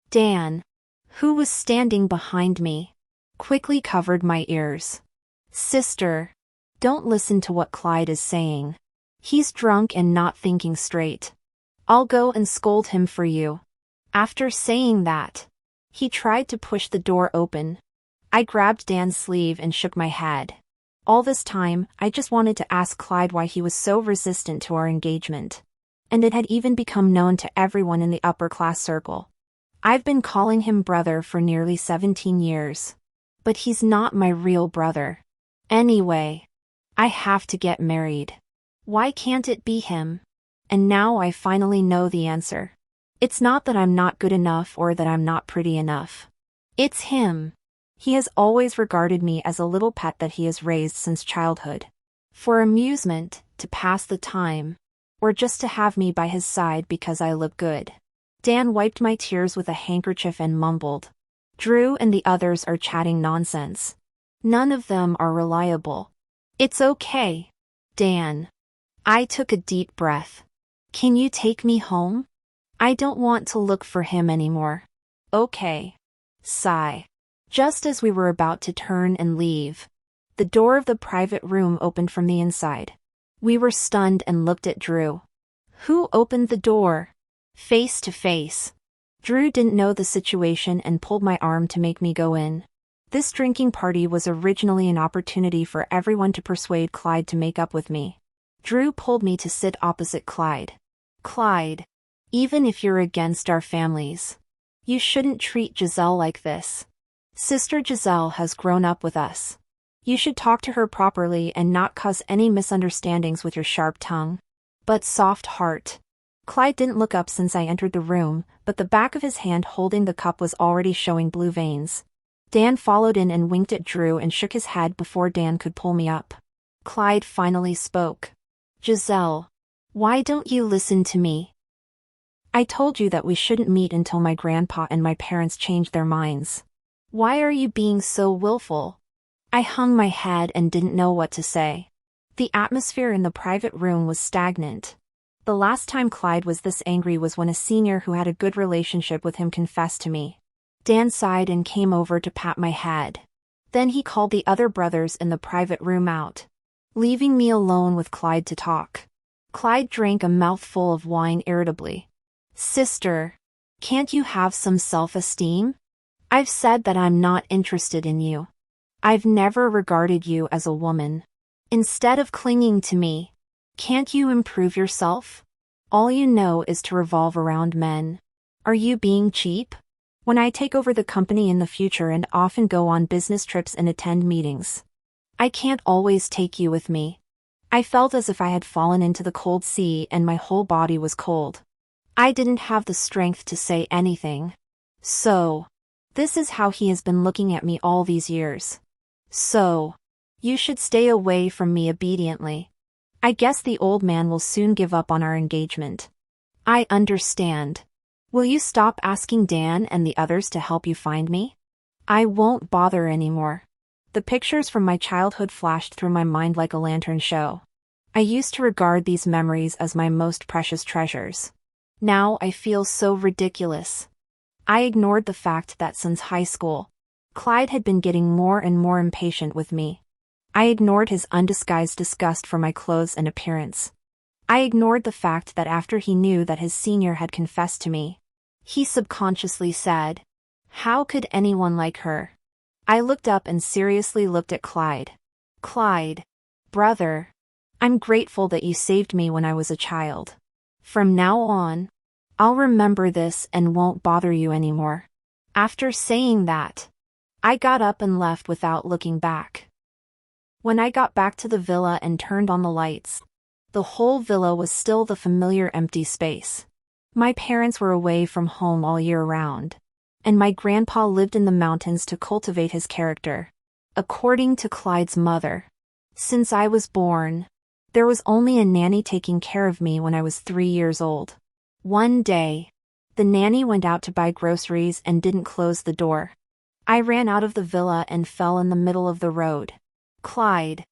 Dan, who was standing behind me, quickly covered my ears. Sister, don't listen to what Clyde is saying. He's drunk and not thinking straight. I'll go and scold him for you. After saying that, he tried to push the door open. I grabbed Dan's sleeve and shook my head. All this time, I just wanted to ask Clyde why he was so resistant to our engagement. And it had even become known to everyone in the upper-class circle. I've been calling him brother for nearly 17 years. But he's not my real brother. Anyway, I have to get married. Why can't it be him? And now I finally know the answer. It's not that I'm not good enough or that I'm not pretty enough. It's him. He has always regarded me as a little pet that he has raised since childhood. For amusement, to pass the time, or just to have me by his side because I look good. Dan wiped my tears with a handkerchief and mumbled. Drew and the others are chatting nonsense. None of them are reliable. It's okay. Dan. I took a deep breath. Can you take me home? I don't want to look for him anymore. Okay. Sigh. Just as we were about to turn and leave, the door of the private room opened from the inside. We were stunned and looked at Drew. Who opened the door? Face to face. Drew didn't know the situation and pulled my arm to make me go in. This drinking party was originally an opportunity for everyone to persuade Clyde to make up with me. Drew pulled me to sit opposite Clyde. Clyde, even if you're against our families, you shouldn't treat Giselle like this. Sister Giselle has grown up with us. You should talk to her properly and not cause any misunderstandings with your sharp tongue. But soft heart. Clyde didn't look up since I entered the room, but the back of his hand holding the cup was already showing blue veins. Dan followed in and winked at Drew and shook his head before Dan could pull me up. Clyde finally spoke. Giselle, why don't you listen to me? I told you that we shouldn't meet until my grandpa and my parents changed their minds. Why are you being so willful? I hung my head and didn't know what to say. The atmosphere in the private room was stagnant. The last time Clyde was this angry was when a senior who had a good relationship with him confessed to me. Dan sighed and came over to pat my head. Then he called the other brothers in the private room out, leaving me alone with Clyde to talk. Clyde drank a mouthful of wine irritably. Sister, can't you have some self-esteem? I've said that I'm not interested in you. I've never regarded you as a woman. Instead of clinging to me, can't you improve yourself? All you know is to revolve around men. Are you being cheap? When I take over the company in the future and often go on business trips and attend meetings, I can't always take you with me. I felt as if I had fallen into the cold sea and my whole body was cold. I didn't have the strength to say anything. So, this is how he has been looking at me all these years. So, you should stay away from me obediently. I guess the old man will soon give up on our engagement. I understand. Will you stop asking Dan and the others to help you find me? I won't bother anymore. The pictures from my childhood flashed through my mind like a lantern show. I used to regard these memories as my most precious treasures. Now I feel so ridiculous. I ignored the fact that since high school, Clyde had been getting more and more impatient with me. I ignored his undisguised disgust for my clothes and appearance. I ignored the fact that after he knew that his senior had confessed to me, he subconsciously said, "How could anyone like her?" I looked up and seriously looked at Clyde. Clyde, brother, I'm grateful that you saved me when I was a child. From now on, I'll remember this and won't bother you anymore. After saying that, I got up and left without looking back. When I got back to the villa and turned on the lights, the whole villa was still the familiar empty space. My parents were away from home all year round, and my grandpa lived in the mountains to cultivate his character. According to Clyde's mother, since I was born, there was only a nanny taking care of me when I was 3 years old. One day, the nanny went out to buy groceries and didn't close the door. I ran out of the villa and fell in the middle of the road. Clyde,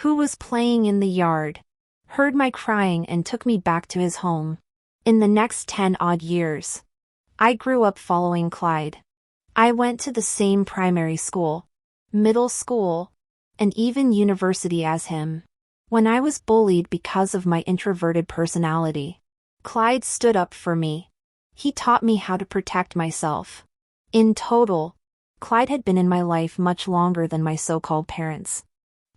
who was playing in the yard, heard my crying and took me back to his home. In the next 10 odd years, I grew up following Clyde. I went to the same primary school, middle school, and even university as him. When I was bullied because of my introverted personality, Clyde stood up for me. He taught me how to protect myself. In total, Clyde had been in my life much longer than my so-called parents.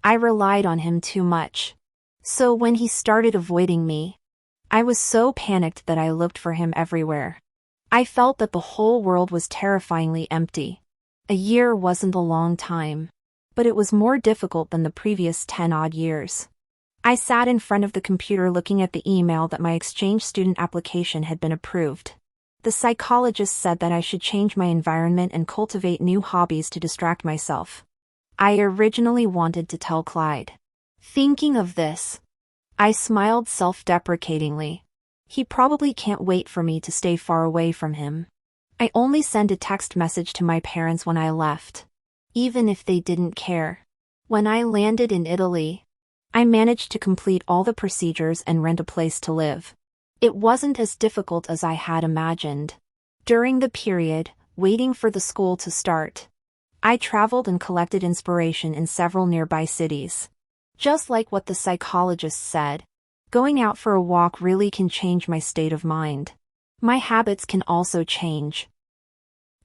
I relied on him too much. So when he started avoiding me, I was so panicked that I looked for him everywhere. I felt that the whole world was terrifyingly empty. A year wasn't a long time, but it was more difficult than the previous 10-odd years. I sat in front of the computer looking at the email that my exchange student application had been approved. The psychologist said that I should change my environment and cultivate new hobbies to distract myself. I originally wanted to tell Clyde. Thinking of this, I smiled self-deprecatingly. He probably can't wait for me to stay far away from him. I only sent a text message to my parents when I left, even if they didn't care. When I landed in Italy, I managed to complete all the procedures and rent a place to live. It wasn't as difficult as I had imagined. During the period, waiting for the school to start, I traveled and collected inspiration in several nearby cities. Just like what the psychologist said, going out for a walk really can change my state of mind. My habits can also change.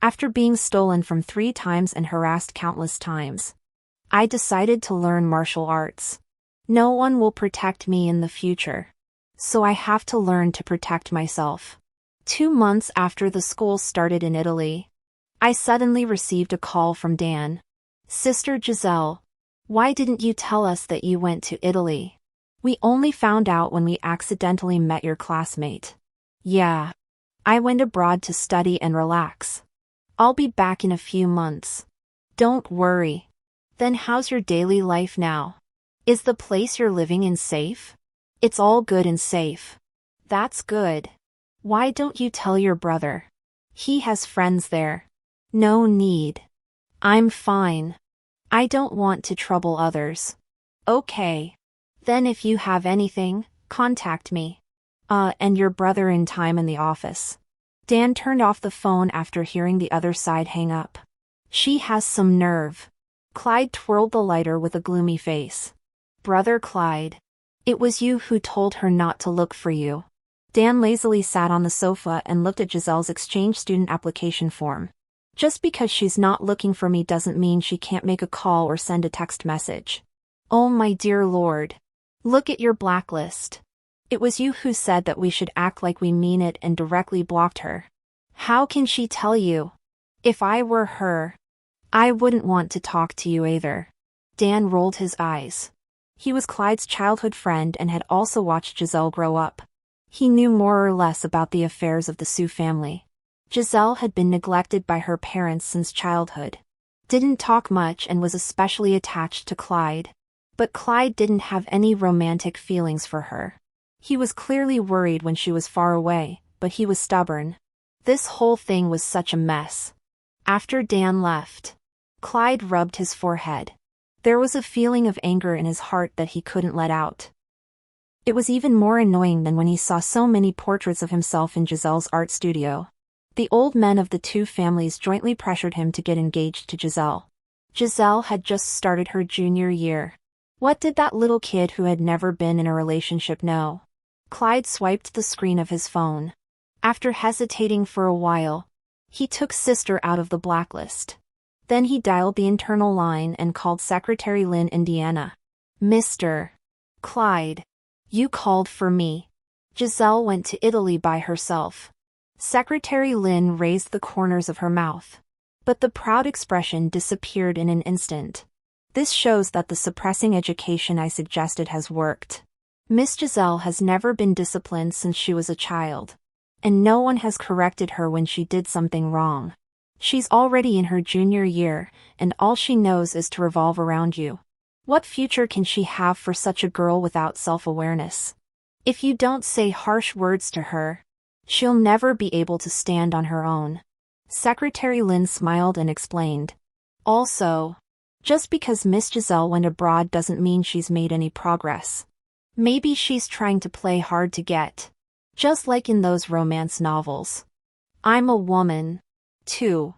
After being stolen from 3 times and harassed countless times, I decided to learn martial arts. No one will protect me in the future, so I have to learn to protect myself. 2 months after the school started in Italy, I suddenly received a call from Dan. "Sister Giselle, why didn't you tell us that you went to Italy? We only found out when we accidentally met your classmate." "Yeah. I went abroad to study and relax. I'll be back in a few months. Don't worry." "Then how's your daily life now? Is the place you're living in safe?" "It's all good and safe." "That's good. Why don't you tell your brother? He has friends there." "No need. I'm fine. I don't want to trouble others." "Okay. Then if you have anything, contact me. And your brother in time in the office." Dan turned off the phone after hearing the other side hang up. "She has some nerve." Clyde twirled the lighter with a gloomy face. "Brother Clyde, it was you who told her not to look for you." Dan lazily sat on the sofa and looked at Giselle's exchange student application form. "Just because she's not looking for me doesn't mean she can't make a call or send a text message." "Oh my dear Lord. Look at your blacklist. It was you who said that we should act like we mean it and directly blocked her. How can she tell you? If I were her, I wouldn't want to talk to you either." Dan rolled his eyes. He was Clyde's childhood friend and had also watched Giselle grow up. He knew more or less about the affairs of the Sioux family. Giselle had been neglected by her parents since childhood. Didn't talk much and was especially attached to Clyde. But Clyde didn't have any romantic feelings for her. He was clearly worried when she was far away, but he was stubborn. This whole thing was such a mess. After Dan left, Clyde rubbed his forehead. There was a feeling of anger in his heart that he couldn't let out. It was even more annoying than when he saw so many portraits of himself in Giselle's art studio. The old men of the 2 families jointly pressured him to get engaged to Giselle. Giselle had just started her junior year. What did that little kid who had never been in a relationship know? Clyde swiped the screen of his phone. After hesitating for a while, he took Sister out of the blacklist. Then he dialed the internal line and called Secretary Lynn, Indiana. "Mr. Clyde, you called for me. Giselle went to Italy by herself." Secretary Lynn raised the corners of her mouth, but the proud expression disappeared in an instant. "This shows that the suppressing education I suggested has worked. Miss Giselle has never been disciplined since she was a child, and no one has corrected her when she did something wrong. She's already in her junior year, and all she knows is to revolve around you. What future can she have for such a girl without self-awareness? If you don't say harsh words to her, she'll never be able to stand on her own." Secretary Lynn smiled and explained. "Also, just because Miss Giselle went abroad doesn't mean she's made any progress. Maybe she's trying to play hard to get, just like in those romance novels." I'm a woman, too.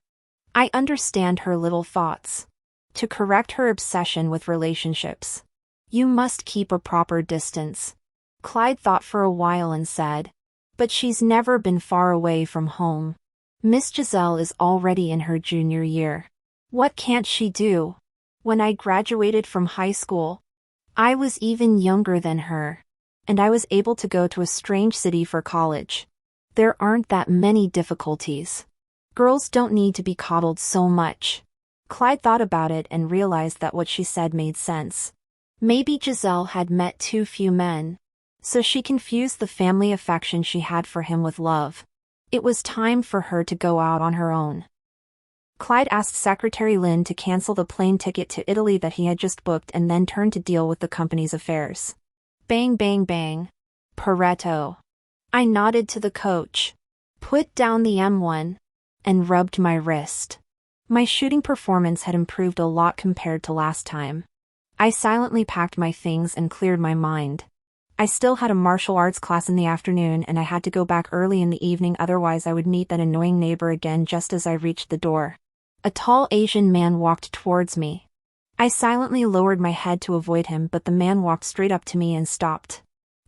I understand her little thoughts. To correct her obsession with relationships. You must keep a proper distance. Clyde thought for a while and said, but she's never been far away from home. Miss Giselle is already in her junior year. What can't she do? When I graduated from high school, I was even younger than her. And I was able to go to a strange city for college. There aren't that many difficulties. Girls don't need to be coddled so much. Clyde thought about it and realized that what she said made sense. Maybe Giselle had met too few men. So she confused the family affection she had for him with love. It was time for her to go out on her own. Clyde asked Secretary Lynn to cancel the plane ticket to Italy that he had just booked and then turned to deal with the company's affairs. Bang bang bang. Pareto. I nodded to the coach, put down the M1, and rubbed my wrist. My shooting performance had improved a lot compared to last time. I silently packed my things and cleared my mind. I still had a martial arts class in the afternoon and I had to go back early in the evening, otherwise I would meet that annoying neighbor again just as I reached the door. A tall Asian man walked towards me. I silently lowered my head to avoid him, but the man walked straight up to me and stopped.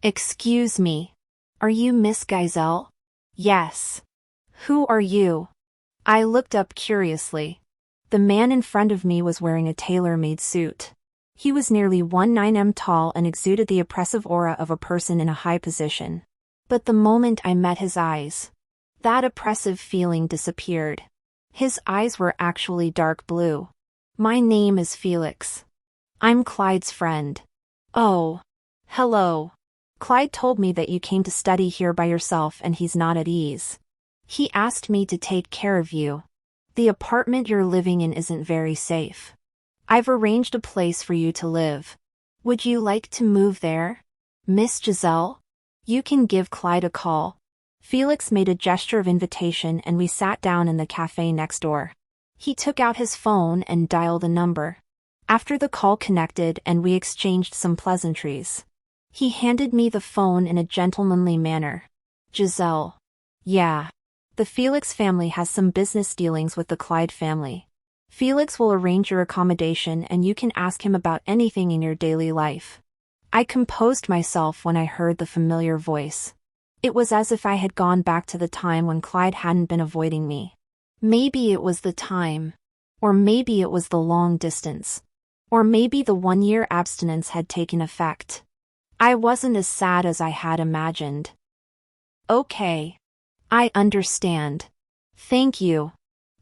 Excuse me. Are you Miss Giselle? Yes. Who are you? I looked up curiously. The man in front of me was wearing a tailor-made suit. He was nearly 19 tall and exuded the oppressive aura of a person in a high position. But the moment I met his eyes, that oppressive feeling disappeared. His eyes were actually dark blue. My name is Felix. I'm Clyde's friend. Oh. Hello. Clyde told me that you came to study here by yourself and he's not at ease. He asked me to take care of you. The apartment you're living in isn't very safe. I've arranged a place for you to live. Would you like to move there? Miss Giselle? You can give Clyde a call. Felix made a gesture of invitation and we sat down in the cafe next door. He took out his phone and dialed a number. After the call connected and we exchanged some pleasantries, he handed me the phone in a gentlemanly manner. Giselle. Yeah. The Felix family has some business dealings with the Clyde family. Felix will arrange your accommodation and you can ask him about anything in your daily life. I composed myself when I heard the familiar voice. It was as if I had gone back to the time when Clyde hadn't been avoiding me. Maybe it was the time. Or maybe it was the long distance. Or maybe the 1-year abstinence had taken effect. I wasn't as sad as I had imagined. Okay. I understand. Thank you.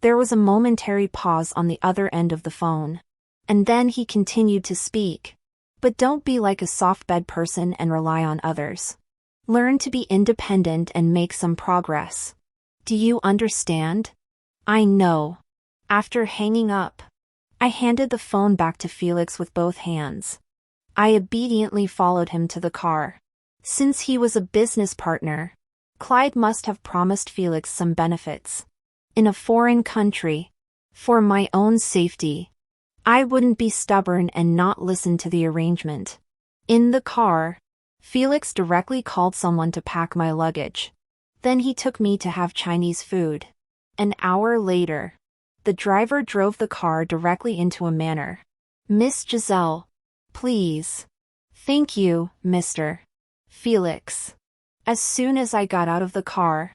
There was a momentary pause on the other end of the phone. And then he continued to speak. But don't be like a soft-bed person and rely on others. Learn to be independent and make some progress. Do you understand? I know. After hanging up, I handed the phone back to Felix with both hands. I obediently followed him to the car. Since he was a business partner, Clyde must have promised Felix some benefits. In a foreign country, for my own safety, I wouldn't be stubborn and not listen to the arrangement. In the car, Felix directly called someone to pack my luggage. Then he took me to have Chinese food. An hour later, the driver drove the car directly into a manor. Miss Giselle. Please. Thank you, Mr. Felix. As soon as I got out of the car,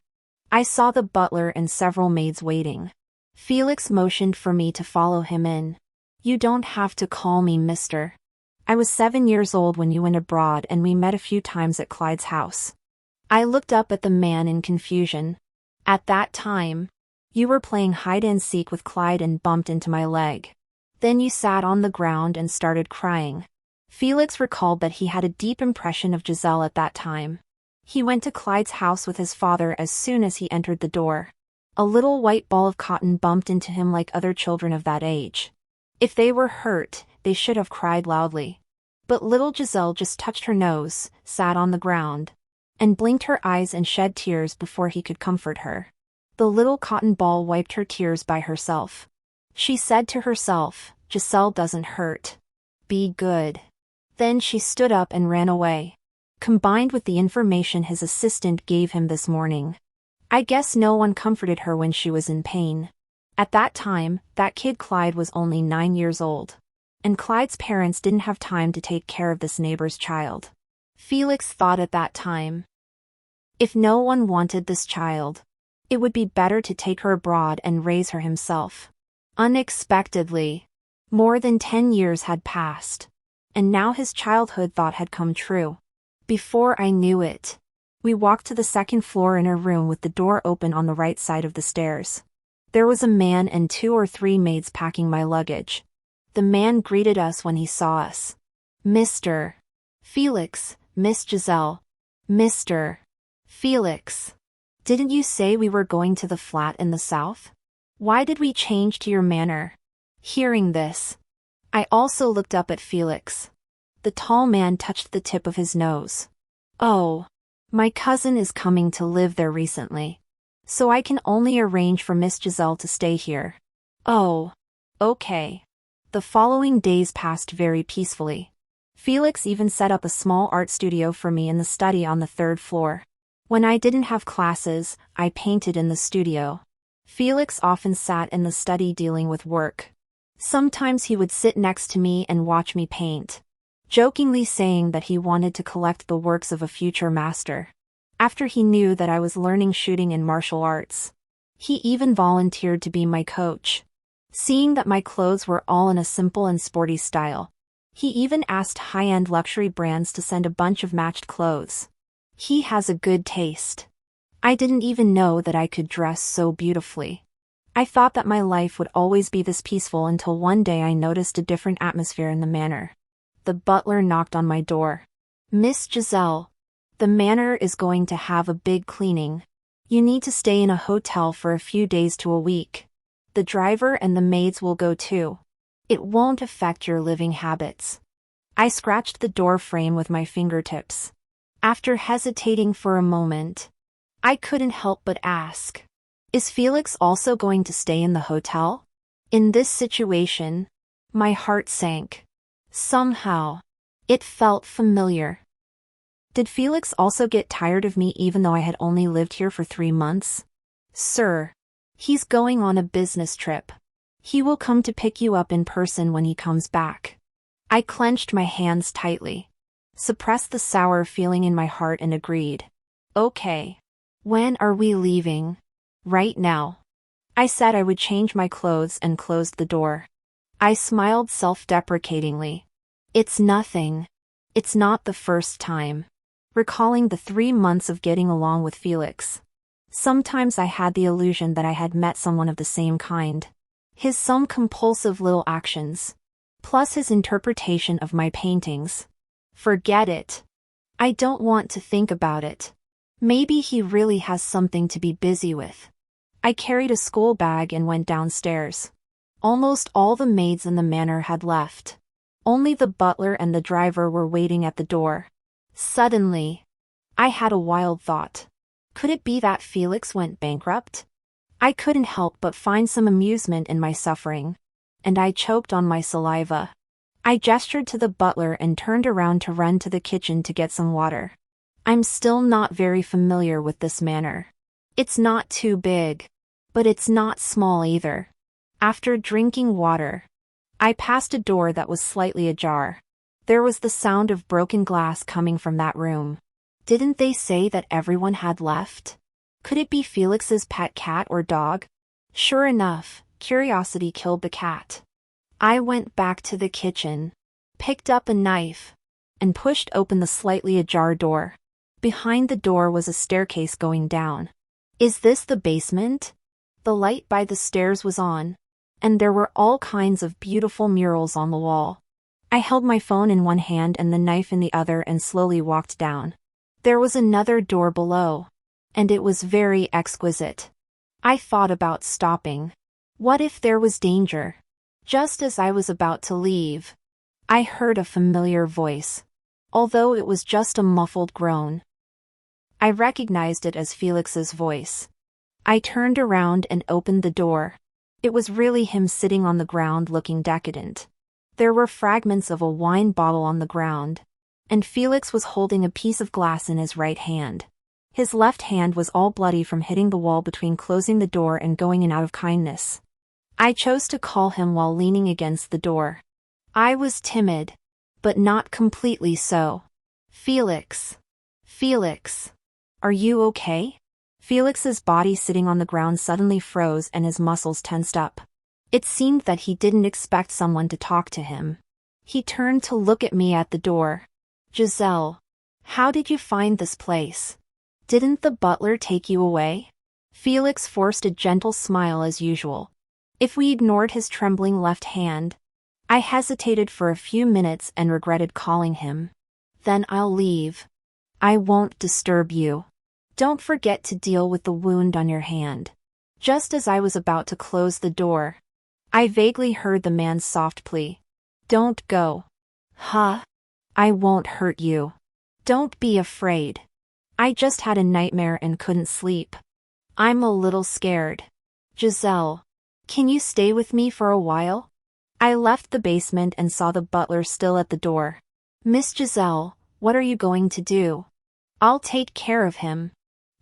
I saw the butler and several maids waiting. Felix motioned for me to follow him in. You don't have to call me Mr. I was 7 years old when you went abroad and we met a few times at Clyde's house. I looked up at the man in confusion. At that time, you were playing hide-and-seek with Clyde and bumped into my leg. Then you sat on the ground and started crying. Felix recalled that he had a deep impression of Giselle at that time. He went to Clyde's house with his father as soon as he entered the door. A little white ball of cotton bumped into him like other children of that age. If they were hurt, they should have cried loudly. But little Giselle just touched her nose, sat on the ground, and blinked her eyes and shed tears before he could comfort her. The little cotton ball wiped her tears by herself. She said to herself, Giselle doesn't hurt. Be good. Then she stood up and ran away. Combined with the information his assistant gave him this morning, I guess no one comforted her when she was in pain. At that time, that kid Clyde was only 9 years old. And Clyde's parents didn't have time to take care of this neighbor's child. Felix thought at that time, if no one wanted this child, it would be better to take her abroad and raise her himself. Unexpectedly, more than 10 years had passed, and now his childhood thought had come true. Before I knew it, we walked to the second floor in a room with the door open on the right side of the stairs. There was a man and 2 or 3 maids packing my luggage. The man greeted us when he saw us. Mr. Felix, Miss Giselle. Mr. Felix. Didn't you say we were going to the flat in the south? Why did we change to your manor? Hearing this, I also looked up at Felix. The tall man touched the tip of his nose. Oh, my cousin is coming to live there recently, so I can only arrange for Miss Giselle to stay here. Oh, okay. The following days passed very peacefully. Felix even set up a small art studio for me in the study on the 3rd floor. When I didn't have classes, I painted in the studio. Felix often sat in the study dealing with work. Sometimes he would sit next to me and watch me paint, jokingly saying that he wanted to collect the works of a future master. After he knew that I was learning shooting in martial arts, he even volunteered to be my coach. Seeing that my clothes were all in a simple and sporty style, he even asked high-end luxury brands to send a bunch of matched clothes. He has a good taste. I didn't even know that I could dress so beautifully. I thought that my life would always be this peaceful until one day I noticed a different atmosphere in the manor. The butler knocked on my door. Miss Giselle, the manor is going to have a big cleaning. You need to stay in a hotel for a few days to a week. The driver and the maids will go too. It won't affect your living habits. I scratched the door frame with my fingertips. After hesitating for a moment, I couldn't help but ask, is Felix also going to stay in the hotel? In this situation, my heart sank. Somehow, it felt familiar. Did Felix also get tired of me even though I had only lived here for 3 months? Sir, he's going on a business trip. He will come to pick you up in person when he comes back. I clenched my hands tightly, suppressed the sour feeling in my heart and agreed. Okay. When are we leaving? Right now. I said I would change my clothes and closed the door. I smiled self-deprecatingly. It's nothing. It's not the first time. Recalling the 3 months of getting along with Felix, sometimes I had the illusion that I had met someone of the same kind. His some compulsive little actions, plus his interpretation of my paintings. Forget it. I don't want to think about it. Maybe he really has something to be busy with. I carried a school bag and went downstairs. Almost all the maids in the manor had left. Only the butler and the driver were waiting at the door. Suddenly, I had a wild thought. Could it be that Felix went bankrupt? I couldn't help but find some amusement in my suffering, and I choked on my saliva. I gestured to the butler and turned around to run to the kitchen to get some water. I'm still not very familiar with this manor. It's not too big, but it's not small either. After drinking water, I passed a door that was slightly ajar. There was the sound of broken glass coming from that room. Didn't they say that everyone had left? Could it be Felix's pet cat or dog? Sure enough, curiosity killed the cat. I went back to the kitchen, picked up a knife, and pushed open the slightly ajar door. Behind the door was a staircase going down. Is this the basement? The light by the stairs was on, and there were all kinds of beautiful murals on the wall. I held my phone in one hand and the knife in the other and slowly walked down. There was another door below, and it was very exquisite. I thought about stopping. What if there was danger? Just as I was about to leave, I heard a familiar voice, although it was just a muffled groan. I recognized it as Felix's voice. I turned around and opened the door. It was really him sitting on the ground looking decadent. There were fragments of a wine bottle on the ground, and Felix was holding a piece of glass in his right hand. His left hand was all bloody from hitting the wall between closing the door and going in out of kindness. I chose to call him while leaning against the door. I was timid, but not completely so. Felix. Felix. Are you okay? Felix's body sitting on the ground suddenly froze and his muscles tensed up. It seemed that he didn't expect someone to talk to him. He turned to look at me at the door. Giselle. How did you find this place? Didn't the butler take you away? Felix forced a gentle smile as usual. If we ignored his trembling left hand, I hesitated for a few minutes and regretted calling him. Then I'll leave. I won't disturb you. Don't forget to deal with the wound on your hand. Just as I was about to close the door, I vaguely heard the man's soft plea. Don't go. Huh? I won't hurt you. Don't be afraid. I just had a nightmare and couldn't sleep. I'm a little scared. Giselle, can you stay with me for a while? I left the basement and saw the butler still at the door. Miss Giselle, what are you going to do? I'll take care of him.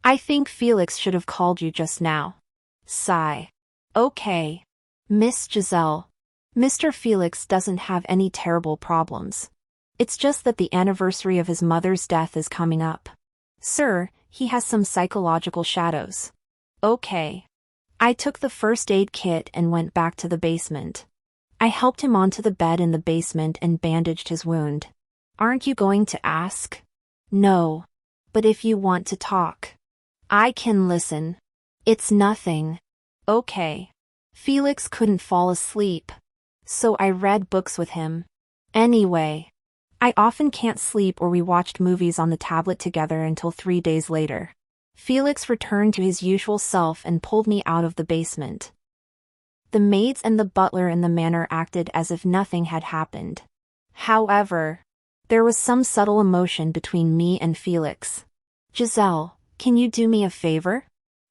I think Felix should have called you just now. Sigh. Okay. Miss Giselle. Mr. Felix doesn't have any terrible problems. It's just that the anniversary of his mother's death is coming up. Sir, he has some psychological shadows. Okay. I took the first aid kit and went back to the basement. I helped him onto the bed in the basement and bandaged his wound. Aren't you going to ask? No. But if you want to talk, I can listen. It's nothing. Okay. Felix couldn't fall asleep, so I read books with him. Anyway, I often can't sleep or we watched movies on the tablet together until 3 days later. Felix returned to his usual self and pulled me out of the basement. The maids and the butler in the manor acted as if nothing had happened. However, there was some subtle emotion between me and Felix. Giselle, can you do me a favor?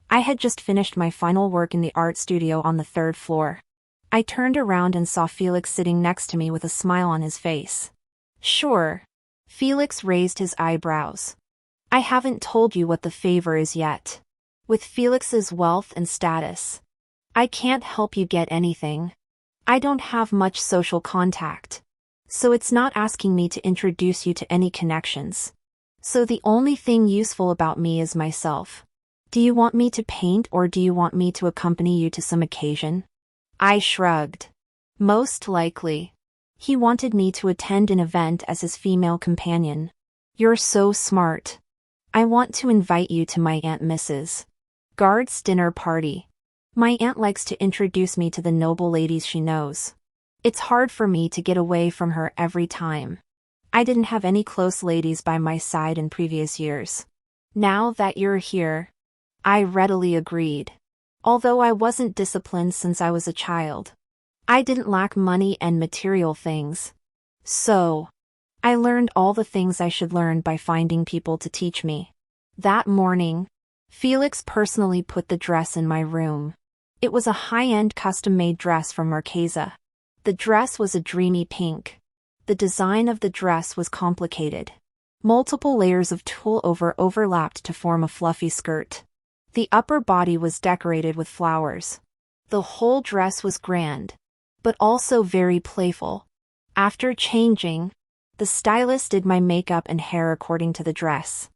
I had just finished my final work in the art studio on the 3rd floor. I turned around and saw Felix sitting next to me with a smile on his face. Sure. Felix raised his eyebrows. I haven't told you what the favor is yet. With Felix's wealth and status, I can't help you get anything. I don't have much social contact, so it's not asking me to introduce you to any connections. So the only thing useful about me is myself. Do you want me to paint or do you want me to accompany you to some occasion? I shrugged. Most likely. He wanted me to attend an event as his female companion. You're so smart. I want to invite you to my Aunt Mrs. Guard's dinner party. My aunt likes to introduce me to the noble ladies she knows. It's hard for me to get away from her every time. I didn't have any close ladies by my side in previous years. Now that you're here, I readily agreed. Although I wasn't disciplined since I was a child, I didn't lack money and material things. So, I learned all the things I should learn by finding people to teach me. That morning, Felix personally put the dress in my room. It was a high-end custom-made dress from Marquesa. The dress was a dreamy pink. The design of the dress was complicated. Multiple layers of tulle overlapped to form a fluffy skirt. The upper body was decorated with flowers. The whole dress was grand, but also very playful. After changing, the stylist did my makeup and hair according to the dress.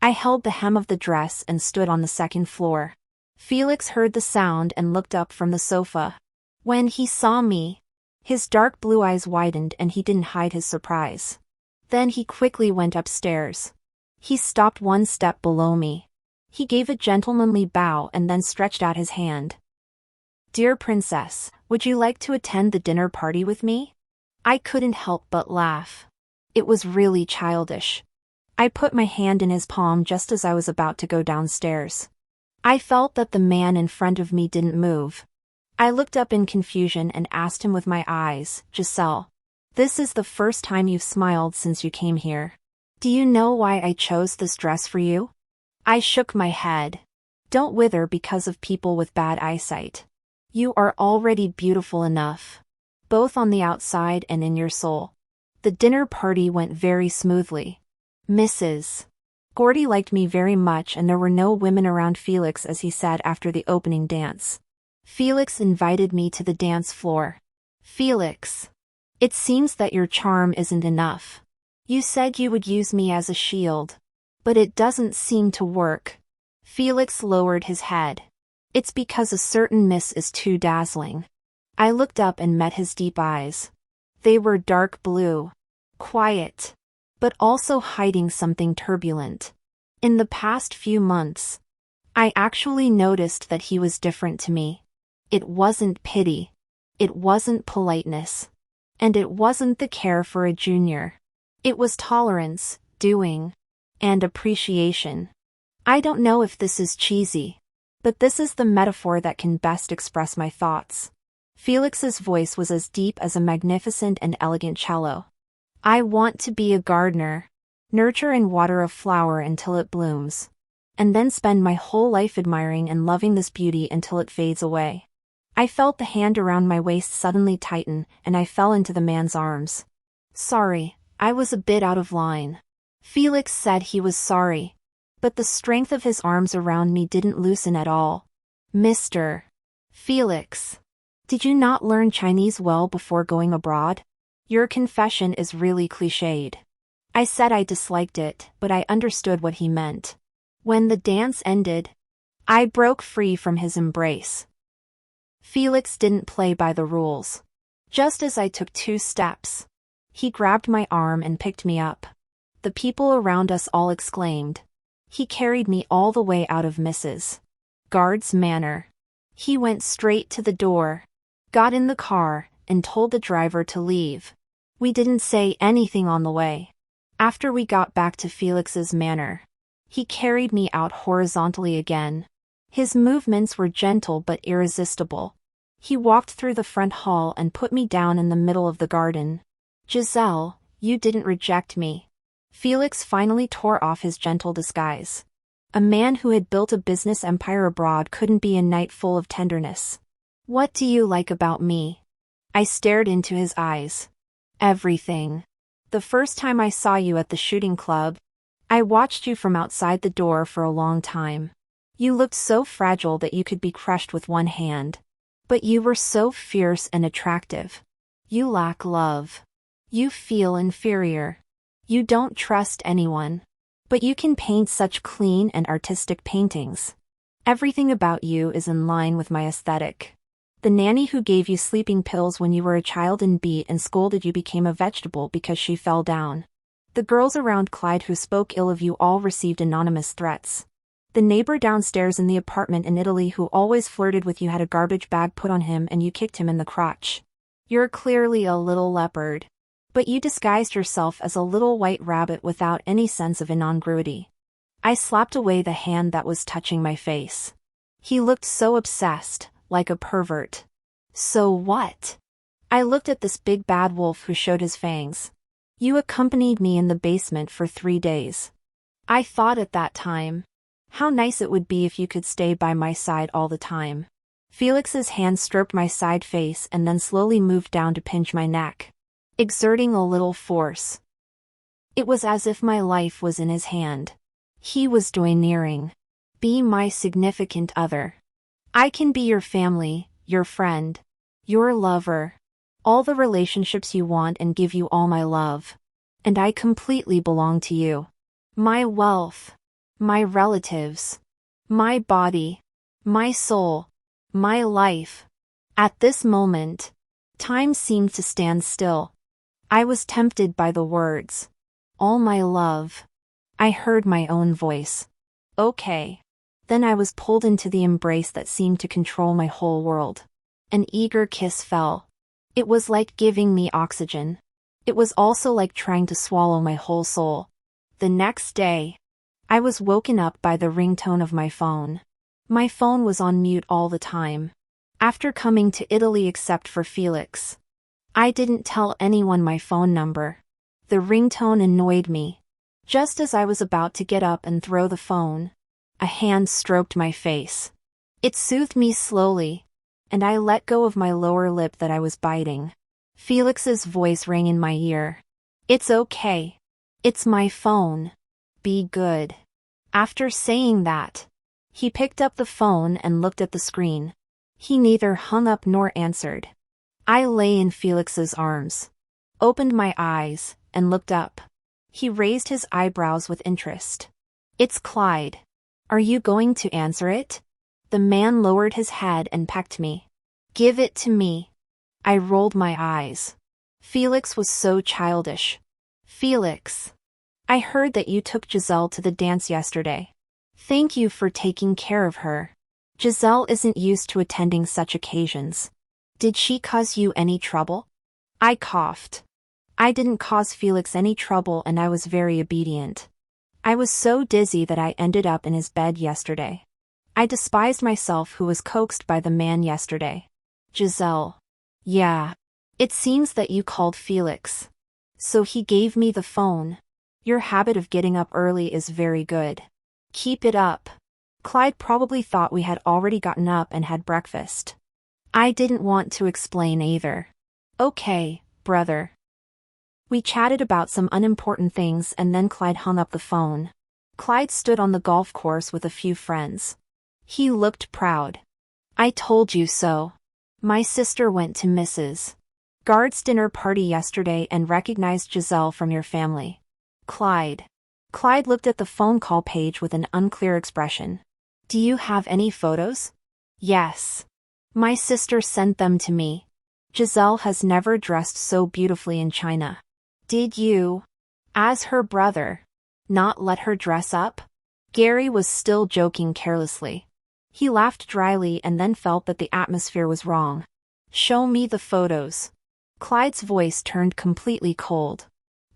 I held the hem of the dress and stood on the 2nd floor. Felix heard the sound and looked up from the sofa. When he saw me, his dark blue eyes widened and he didn't hide his surprise. Then he quickly went upstairs. He stopped 1 step below me. He gave a gentlemanly bow and then stretched out his hand. Dear Princess, would you like to attend the dinner party with me? I couldn't help but laugh. It was really childish. I put my hand in his palm just as I was about to go downstairs. I felt that the man in front of me didn't move. I looked up in confusion and asked him with my eyes, Giselle, this is the first time you've smiled since you came here. Do you know why I chose this dress for you? I shook my head. Don't wither because of people with bad eyesight. You are already beautiful enough, both on the outside and in your soul. The dinner party went very smoothly. Mrs. Gordy liked me very much and there were no women around Felix, as he said after the opening dance. Felix invited me to the dance floor. Felix. It seems that your charm isn't enough. You said you would use me as a shield. But it doesn't seem to work. Felix lowered his head. It's because a certain miss is too dazzling. I looked up and met his deep eyes. They were dark blue. Quiet. But also hiding something turbulent. In the past few months, I actually noticed that he was different to me. It wasn't pity. It wasn't politeness. And it wasn't the care for a junior. It was tolerance, doing, and appreciation. I don't know if this is cheesy, but this is the metaphor that can best express my thoughts. Felix's voice was as deep as a magnificent and elegant cello. I want to be a gardener, nurture and water a flower until it blooms, and then spend my whole life admiring and loving this beauty until it fades away. I felt the hand around my waist suddenly tighten, and I fell into the man's arms. Sorry, I was a bit out of line. Felix said he was sorry, but the strength of his arms around me didn't loosen at all. Mr. Felix, did you not learn Chinese well before going abroad? Your confession is really cliched. I said I disliked it, but I understood what he meant. When the dance ended, I broke free from his embrace. Felix didn't play by the rules. Just as I took 2 steps, he grabbed my arm and picked me up. The people around us all exclaimed. He carried me all the way out of Mrs. Guard's manor. He went straight to the door, got in the car, and told the driver to leave. We didn't say anything on the way. After we got back to Felix's manor, he carried me out horizontally again. His movements were gentle but irresistible. He walked through the front hall and put me down in the middle of the garden. Giselle, you didn't reject me. Felix finally tore off his gentle disguise. A man who had built a business empire abroad couldn't be a knight full of tenderness. What do you like about me? I stared into his eyes. Everything. The first time I saw you at the shooting club, I watched you from outside the door for a long time. You looked so fragile that you could be crushed with one hand. But you were so fierce and attractive. You lack love. You feel inferior. You don't trust anyone. But you can paint such clean and artistic paintings. Everything about you is in line with my aesthetic. The nanny who gave you sleeping pills when you were a child and beat and scolded you became a vegetable because she fell down. The girls around Clyde who spoke ill of you all received anonymous threats. The neighbor downstairs in the apartment in Italy who always flirted with you had a garbage bag put on him and you kicked him in the crotch. You're clearly a little leopard. But you disguised yourself as a little white rabbit without any sense of incongruity. I slapped away the hand that was touching my face. He looked so obsessed, like a pervert. So what? I looked at this big bad wolf who showed his fangs. You accompanied me in the basement for 3 days. I thought at that time, how nice it would be if you could stay by my side all the time. Felix's hand stroked my side face and then slowly moved down to pinch my neck, exerting a little force. It was as if my life was in his hand. He was domineering. Be my significant other. I can be your family, your friend, your lover, all the relationships you want and give you all my love. And I completely belong to you. My wealth, my relatives, my body, my soul, my life. At this moment, time seemed to stand still. I was tempted by the words, all my love. I heard my own voice. Okay. Then I was pulled into the embrace that seemed to control my whole world. An eager kiss fell. It was like giving me oxygen. It was also like trying to swallow my whole soul. The next day, I was woken up by the ringtone of my phone. My phone was on mute all the time. After coming to Italy except for Felix, I didn't tell anyone my phone number. The ringtone annoyed me. Just as I was about to get up and throw the phone, a hand stroked my face. It soothed me slowly, and I let go of my lower lip that I was biting. Felix's voice rang in my ear. It's okay. It's my phone. Be good. After saying that, he picked up the phone and looked at the screen. He neither hung up nor answered. I lay in Felix's arms, opened my eyes, and looked up. He raised his eyebrows with interest. It's Clyde. Are you going to answer it? The man lowered his head and pecked me. Give it to me. I rolled my eyes. Felix was so childish. Felix. I heard that you took Giselle to the dance yesterday. Thank you for taking care of her. Giselle isn't used to attending such occasions. Did she cause you any trouble? I coughed. I didn't cause Felix any trouble and I was very obedient. I was so dizzy that I ended up in his bed yesterday. I despised myself who was coaxed by the man yesterday. Giselle. Yeah. It seems that you called Felix. So he gave me the phone. Your habit of getting up early is very good. Keep it up. Clyde probably thought we had already gotten up and had breakfast. I didn't want to explain either. Okay, brother. We chatted about some unimportant things and then Clyde hung up the phone. Clyde stood on the golf course with a few friends. He looked proud. I told you so. My sister went to Mrs. Guard's dinner party yesterday and recognized Giselle from your family. Clyde. Clyde looked at the phone call page with an unclear expression. Do you have any photos? Yes. My sister sent them to me. Giselle has never dressed so beautifully in China. Did you, as her brother, not let her dress up? Gary was still joking carelessly. He laughed dryly and then felt that the atmosphere was wrong. Show me the photos. Clyde's voice turned completely cold.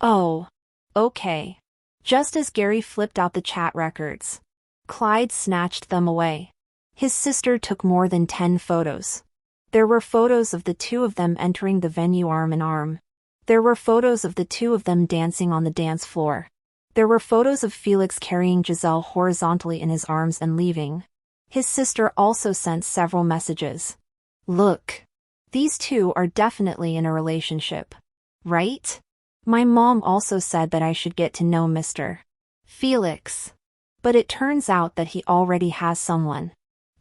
Oh. Okay. Just as Gary flipped out the chat records, Clyde snatched them away. His sister took more than 10 photos. There were photos of the two of them entering the venue arm in arm. There were photos of the two of them dancing on the dance floor. There were photos of Felix carrying Giselle horizontally in his arms and leaving. His sister also sent several messages. Look. These two are definitely in a relationship. Right? My mom also said that I should get to know Mr. Felix. But it turns out that he already has someone.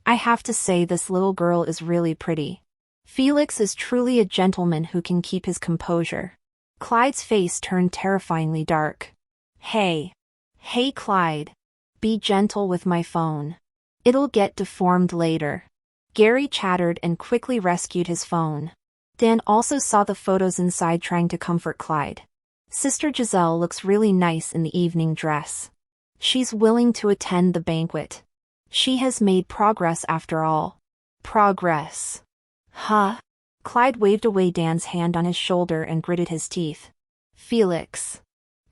I have to say this little girl is really pretty. Felix is truly a gentleman who can keep his composure. Clyde's face turned terrifyingly dark. Hey. Hey Clyde. Be gentle with my phone. It'll get deformed later. Gary chattered and quickly rescued his phone. Dan also saw the photos inside trying to comfort Clyde. Sister Giselle looks really nice in the evening dress. She's willing to attend the banquet. She has made progress after all. Progress. Huh? Clyde waved away Dan's hand on his shoulder and gritted his teeth. Felix.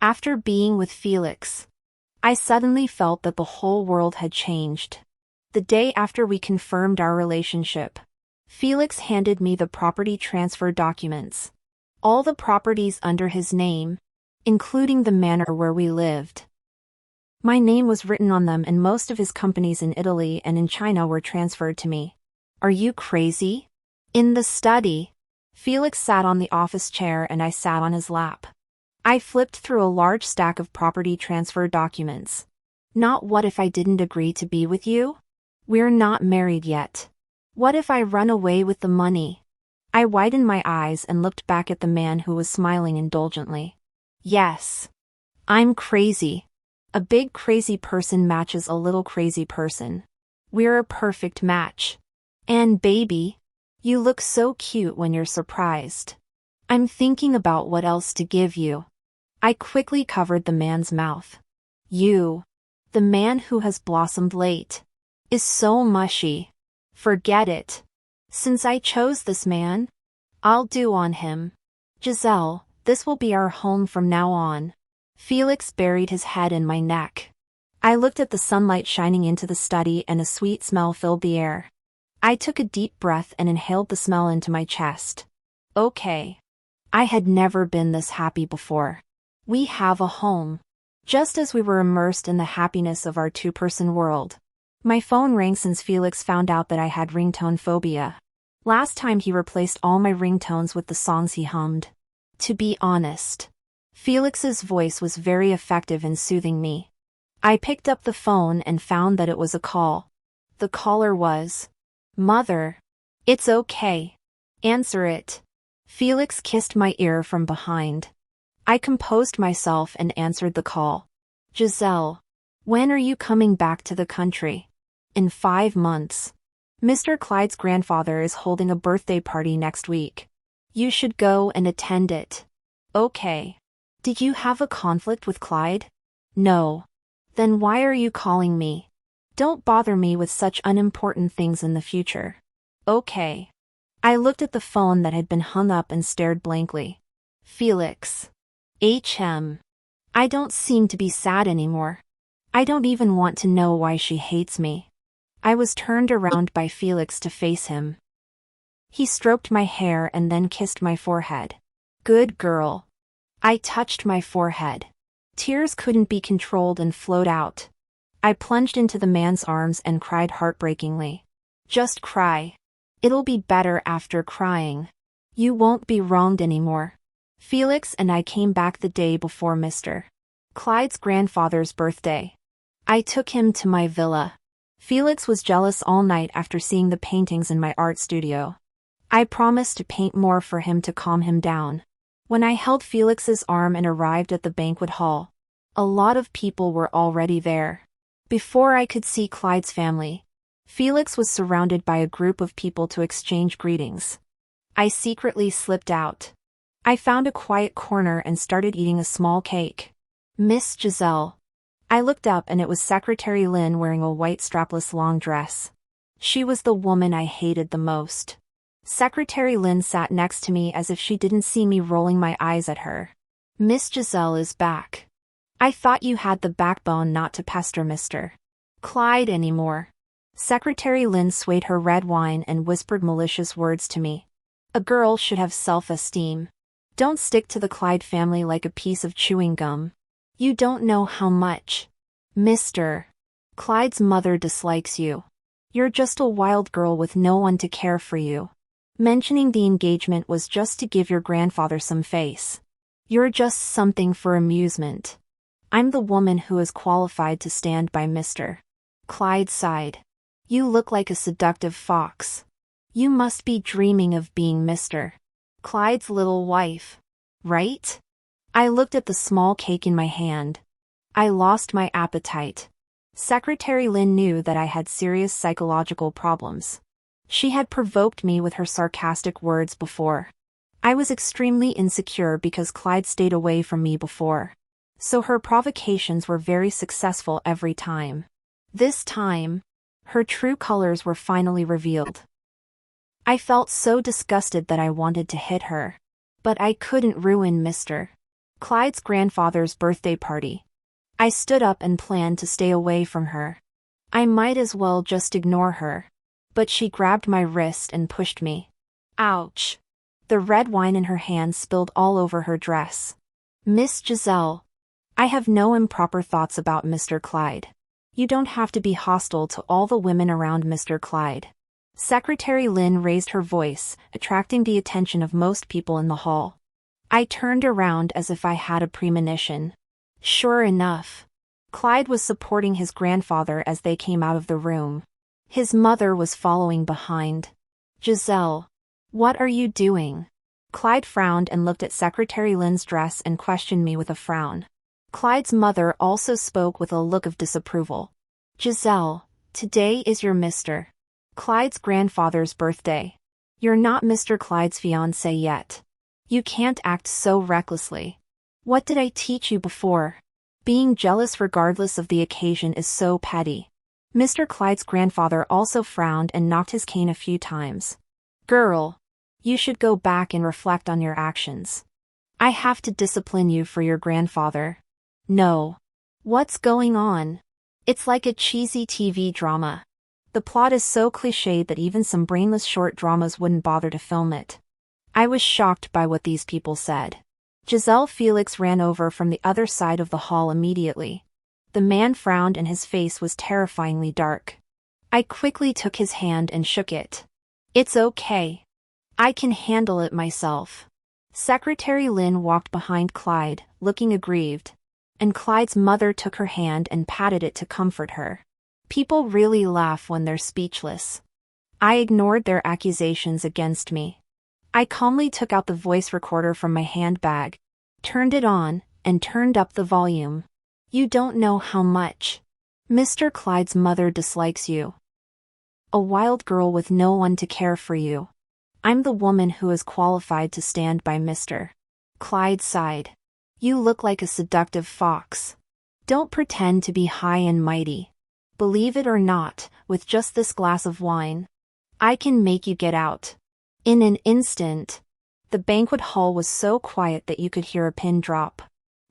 After being with Felix, I suddenly felt that the whole world had changed. The day after we confirmed our relationship, Felix handed me the property transfer documents. All the properties under his name, including the manor where we lived. My name was written on them and most of his companies in Italy and in China were transferred to me. Are you crazy? In the study, Felix sat on the office chair and I sat on his lap. I flipped through a large stack of property transfer documents. Not what if I didn't agree to be with you? We're not married yet. What if I run away with the money? I widened my eyes and looked back at the man who was smiling indulgently. Yes. I'm crazy. A big crazy person matches a little crazy person. We're a perfect match. And baby, you look so cute when you're surprised. I'm thinking about what else to give you. I quickly covered the man's mouth. You, the man who has blossomed late, is so mushy. Forget it. Since I chose this man, I'll do on him. Giselle, this will be our home from now on. Felix buried his head in my neck. I looked at the sunlight shining into the study and a sweet smell filled the air. I took a deep breath and inhaled the smell into my chest. Okay. I had never been this happy before. We have a home. Just as we were immersed in the happiness of our two-person world, my phone rang since Felix found out that I had ringtone phobia. Last time he replaced all my ringtones with the songs he hummed. To be honest, Felix's voice was very effective in soothing me. I picked up the phone and found that it was a call. The caller was, "Mother. It's okay. Answer it." Felix kissed my ear from behind. I composed myself and answered the call. "Giselle. When are you coming back to the country?" "In 5 months. Mr. Clyde's grandfather is holding a birthday party next week. You should go and attend it." "Okay." "Did you have a conflict with Clyde?" "No." "Then why are you calling me? Don't bother me with such unimportant things in the future." "Okay." I looked at the phone that had been hung up and stared blankly. Felix. I don't seem to be sad anymore. I don't even want to know why she hates me. I was turned around by Felix to face him. He stroked my hair and then kissed my forehead. "Good girl." I touched my forehead. Tears couldn't be controlled and flowed out. I plunged into the man's arms and cried heartbreakingly. "Just cry. It'll be better after crying. You won't be wronged anymore." Felix and I came back the day before Mr. Clyde's grandfather's birthday. I took him to my villa. Felix was jealous all night after seeing the paintings in my art studio. I promised to paint more for him to calm him down. When I held Felix's arm and arrived at the banquet hall, a lot of people were already there. Before I could see Clyde's family, Felix was surrounded by a group of people to exchange greetings. I secretly slipped out. I found a quiet corner and started eating a small cake. "Miss Giselle." I looked up and it was Secretary Lynn wearing a white strapless long dress. She was the woman I hated the most. Secretary Lynn sat next to me as if she didn't see me rolling my eyes at her. "Miss Giselle is back. I thought you had the backbone not to pester Mr. Clyde anymore." Secretary Lynn swayed her red wine and whispered malicious words to me. "A girl should have self-esteem. Don't stick to the Clyde family like a piece of chewing gum. You don't know how much Mr. Clyde's mother dislikes you. You're just a wild girl with no one to care for you. Mentioning the engagement was just to give your grandfather some face. You're just something for amusement. I'm the woman who is qualified to stand by Mr. Clyde's side. You look like a seductive fox. You must be dreaming of being Mr. Clyde's little wife, right?" I looked at the small cake in my hand. I lost my appetite. Secretary Lynn knew that I had serious psychological problems. She had provoked me with her sarcastic words before. I was extremely insecure because Clyde stayed away from me before. So her provocations were very successful every time. This time, her true colors were finally revealed. I felt so disgusted that I wanted to hit her. But I couldn't ruin Mr. Clyde's grandfather's birthday party. I stood up and planned to stay away from her. I might as well just ignore her. But she grabbed my wrist and pushed me. Ouch! The red wine in her hand spilled all over her dress. "Miss Giselle. I have no improper thoughts about Mr. Clyde. You don't have to be hostile to all the women around Mr. Clyde." Secretary Lynn raised her voice, attracting the attention of most people in the hall. I turned around as if I had a premonition. Sure enough, Clyde was supporting his grandfather as they came out of the room. His mother was following behind. "Giselle, what are you doing?" Clyde frowned and looked at Secretary Lynn's dress and questioned me with a frown. Clyde's mother also spoke with a look of disapproval. "Giselle, today is your Mr. Clyde's grandfather's birthday. You're not Mr. Clyde's fiancé yet. You can't act so recklessly. What did I teach you before? Being jealous regardless of the occasion is so petty." Mr. Clyde's grandfather also frowned and knocked his cane a few times. "Girl, you should go back and reflect on your actions. I have to discipline you for your grandfather." "No. What's going on?" It's like a cheesy TV drama. The plot is so cliched that even some brainless short dramas wouldn't bother to film it. I was shocked by what these people said. Giselle Felix ran over from the other side of the hall immediately. The man frowned and his face was terrifyingly dark. I quickly took his hand and shook it. "It's okay. I can handle it myself." Secretary Lynn walked behind Clyde, looking aggrieved. and Clyde's mother took her hand and patted it to comfort her. People really laugh when they're speechless. I ignored their accusations against me. I calmly took out the voice recorder from my handbag, turned it on, and turned up the volume. You don't know how much Mr. Clyde's mother dislikes you. A wild girl with no one to care for you. I'm the woman who is qualified to stand by Mr. Clyde side. You look like a seductive fox. Don't pretend to be high and mighty. Believe it or not, with just this glass of wine, I can make you get out. In an instant. The banquet hall was so quiet that you could hear a pin drop.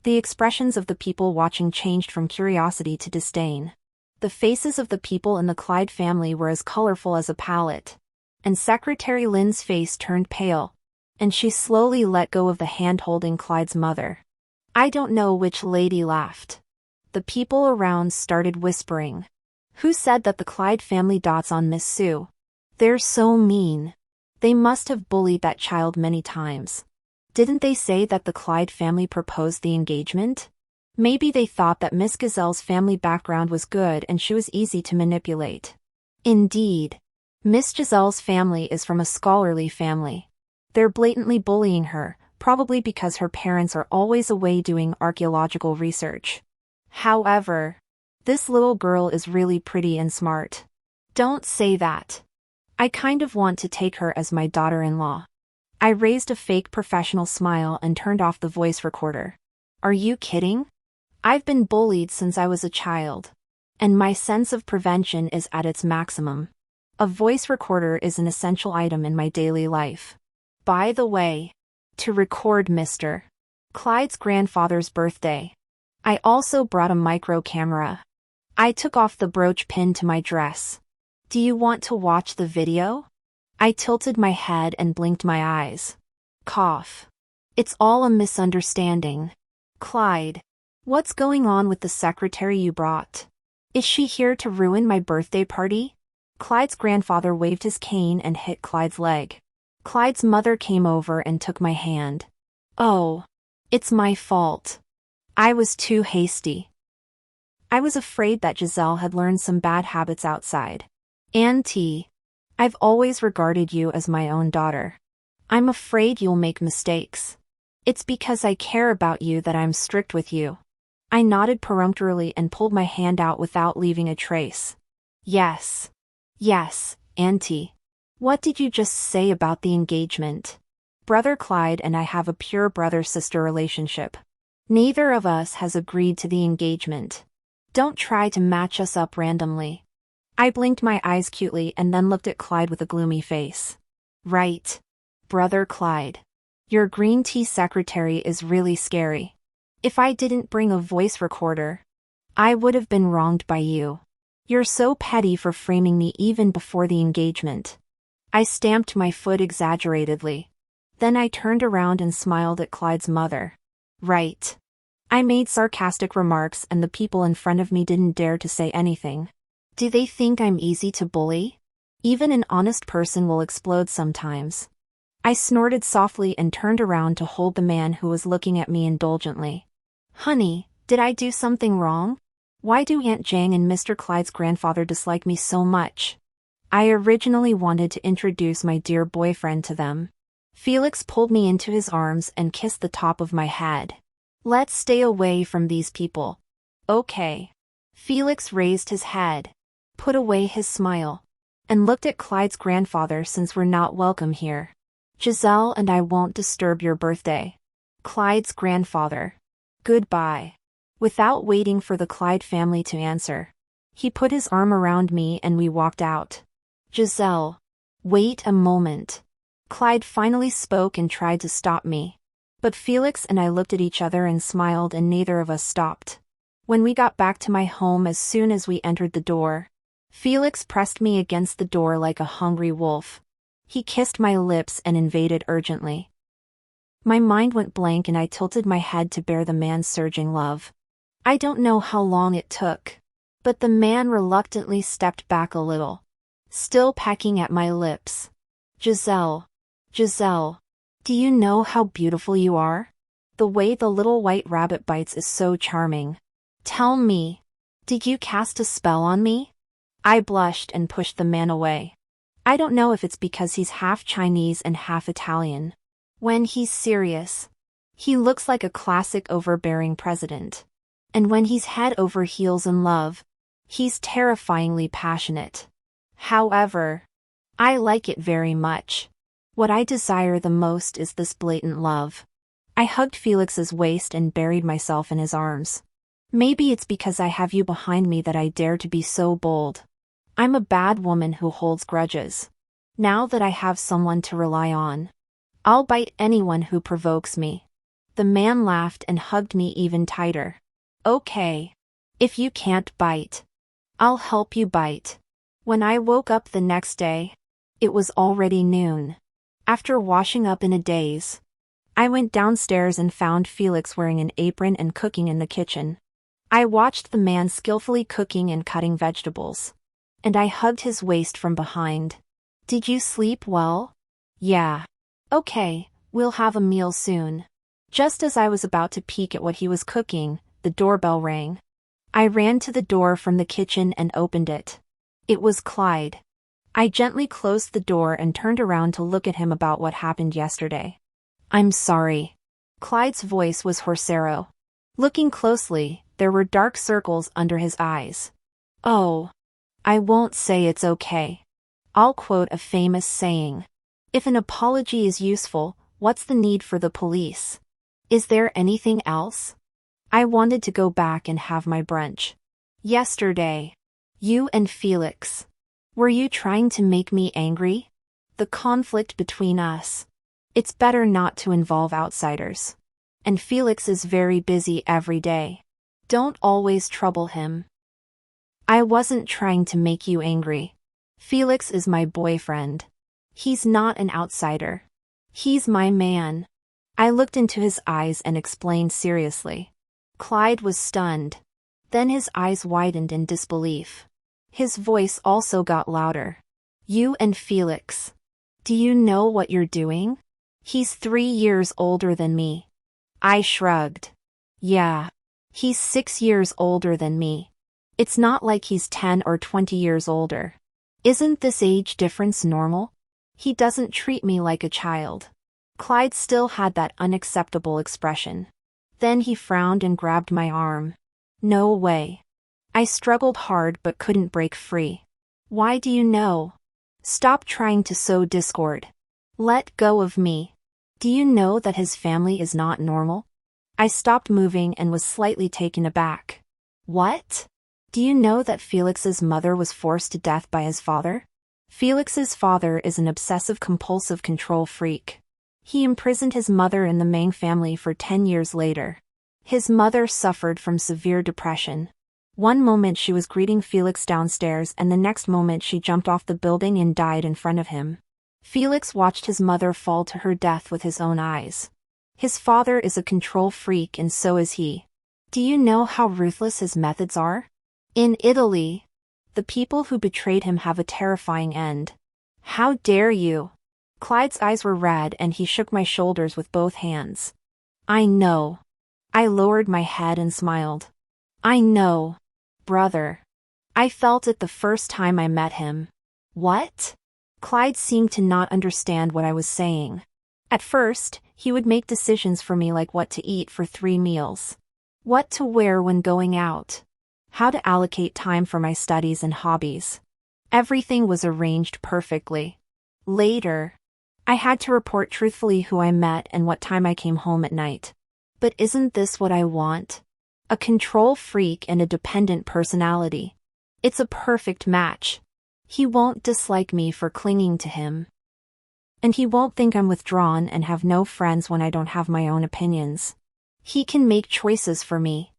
The expressions of the people watching changed from curiosity to disdain. The faces of the people in the Clyde family were as colorful as a palette. And Secretary Lynn's face turned pale, and she slowly let go of the hand holding Clyde's mother. I don't know which lady laughed. The people around started whispering. Who said that the Clyde family dotes on Miss Sue? They're so mean. They must have bullied that child many times. Didn't they say that the Clyde family proposed the engagement? Maybe they thought that Miss Gazelle's family background was good and she was easy to manipulate. Indeed. Miss Gazelle's family is from a scholarly family. They're blatantly bullying her, probably because her parents are always away doing archaeological research. However, this little girl is really pretty and smart. Don't say that. I kind of want to take her as my daughter-in-law. I raised a fake professional smile and turned off the voice recorder. Are you kidding? I've been bullied since I was a child. And my sense of prevention is at its maximum. A voice recorder is an essential item in my daily life. By the way, to record Mr. Clyde's grandfather's birthday. I also brought a micro camera. I took off the brooch pin to my dress. Do you want to watch the video? I tilted my head and blinked my eyes. Cough. It's all a misunderstanding. Clyde, what's going on with the secretary you brought? Is she here to ruin my birthday party? Clyde's grandfather waved his cane and hit Clyde's leg. Clyde's mother came over and took my hand. Oh, it's my fault. I was too hasty. I was afraid that Giselle had learned some bad habits outside. Auntie, I've always regarded you as my own daughter. I'm afraid you'll make mistakes. It's because I care about you that I'm strict with you. I nodded peremptorily and pulled my hand out without leaving a trace. Yes. Yes, Auntie. What did you just say about the engagement? Brother Clyde and I have a pure brother-sister relationship. Neither of us has agreed to the engagement. Don't try to match us up randomly. I blinked my eyes cutely and then looked at Clyde with a gloomy face. Right. Brother Clyde. Your green tea secretary is really scary. If I didn't bring a voice recorder, I would have been wronged by you. You're so petty for framing me even before the engagement. I stamped my foot exaggeratedly. Then I turned around and smiled at Clyde's mother. Right. I made sarcastic remarks and the people in front of me didn't dare to say anything. Do they think I'm easy to bully? Even an honest person will explode sometimes. I snorted softly and turned around to hold the man who was looking at me indulgently. Honey, did I do something wrong? Why do Aunt Jane and Mr. Clyde's grandfather dislike me so much? I originally wanted to introduce my dear boyfriend to them. Felix pulled me into his arms and kissed the top of my head. Let's stay away from these people. Okay. Felix raised his head, put away his smile, and looked at Clyde's grandfather since we're not welcome here. Giselle and I won't disturb your birthday. Clyde's grandfather. Goodbye. Without waiting for the Clyde family to answer, he put his arm around me and we walked out. Giselle. Wait a moment. Clyde finally spoke and tried to stop me. But Felix and I looked at each other and smiled and neither of us stopped. When we got back to my home as soon as we entered the door, Felix pressed me against the door like a hungry wolf. He kissed my lips and invaded urgently. My mind went blank and I tilted my head to bear the man's surging love. I don't know how long it took, but the man reluctantly stepped back a little, still pecking at my lips. Giselle. Giselle. Do you know how beautiful you are? The way the little white rabbit bites is so charming. Tell me, did you cast a spell on me? I blushed and pushed the man away. I don't know if it's because he's half Chinese and half Italian. When he's serious, he looks like a classic overbearing president. And when he's head over heels in love, he's terrifyingly passionate. However, I like it very much. What I desire the most is this blatant love. I hugged Felix's waist and buried myself in his arms. Maybe it's because I have you behind me that I dare to be so bold. I'm a bad woman who holds grudges. Now that I have someone to rely on, I'll bite anyone who provokes me. The man laughed and hugged me even tighter. Okay. If you can't bite, I'll help you bite. When I woke up the next day, it was already noon. After washing up in a daze, I went downstairs and found Felix wearing an apron and cooking in the kitchen. I watched the man skillfully cooking and cutting vegetables. And I hugged his waist from behind. Did you sleep well? Yeah. Okay, we'll have a meal soon. Just as I was about to peek at what he was cooking, the doorbell rang. I ran to the door from the kitchen and opened it. It was Clyde. I gently closed the door and turned around to look at him about what happened yesterday. I'm sorry. Clyde's voice was horsero. Looking closely, there were dark circles under his eyes. Oh. I won't say it's okay. I'll quote a famous saying. If an apology is useful, what's the need for the police? Is there anything else? I wanted to go back and have my brunch. Yesterday. You and Felix. Were you trying to make me angry? The conflict between us. It's better not to involve outsiders. And Felix is very busy every day. Don't always trouble him. I wasn't trying to make you angry. Felix is my boyfriend. He's not an outsider. He's my man. I looked into his eyes and explained seriously. Clyde was stunned. Then his eyes widened in disbelief. His voice also got louder. You and Felix. Do you know what you're doing? He's 3 years older than me. I shrugged. Yeah. He's 6 years older than me. It's not like he's 10 or 20 years older. Isn't this age difference normal? He doesn't treat me like a child. Clyde still had that unacceptable expression. Then he frowned and grabbed my arm. No way. I struggled hard but couldn't break free. Why do you know? Stop trying to sow discord. Let go of me. Do you know that his family is not normal? I stopped moving and was slightly taken aback. What? Do you know that Felix's mother was forced to death by his father? Felix's father is an obsessive-compulsive control freak. He imprisoned his mother in the Meng family for 10 years later. His mother suffered from severe depression. One moment she was greeting Felix downstairs and the next moment she jumped off the building and died in front of him. Felix watched his mother fall to her death with his own eyes. His father is a control freak and so is he. Do you know how ruthless his methods are? In Italy, the people who betrayed him have a terrifying end. How dare you? Clyde's eyes were red and he shook my shoulders with both hands. I know. I lowered my head and smiled. I know. Brother. I felt it the first time I met him. What? Clyde seemed to not understand what I was saying. At first, he would make decisions for me like what to eat for 3 meals. What to wear when going out. How to allocate time for my studies and hobbies. Everything was arranged perfectly. Later, I had to report truthfully who I met and what time I came home at night. But isn't this what I want? A control freak and a dependent personality. It's a perfect match. He won't dislike me for clinging to him. And he won't think I'm withdrawn and have no friends when I don't have my own opinions. He can make choices for me.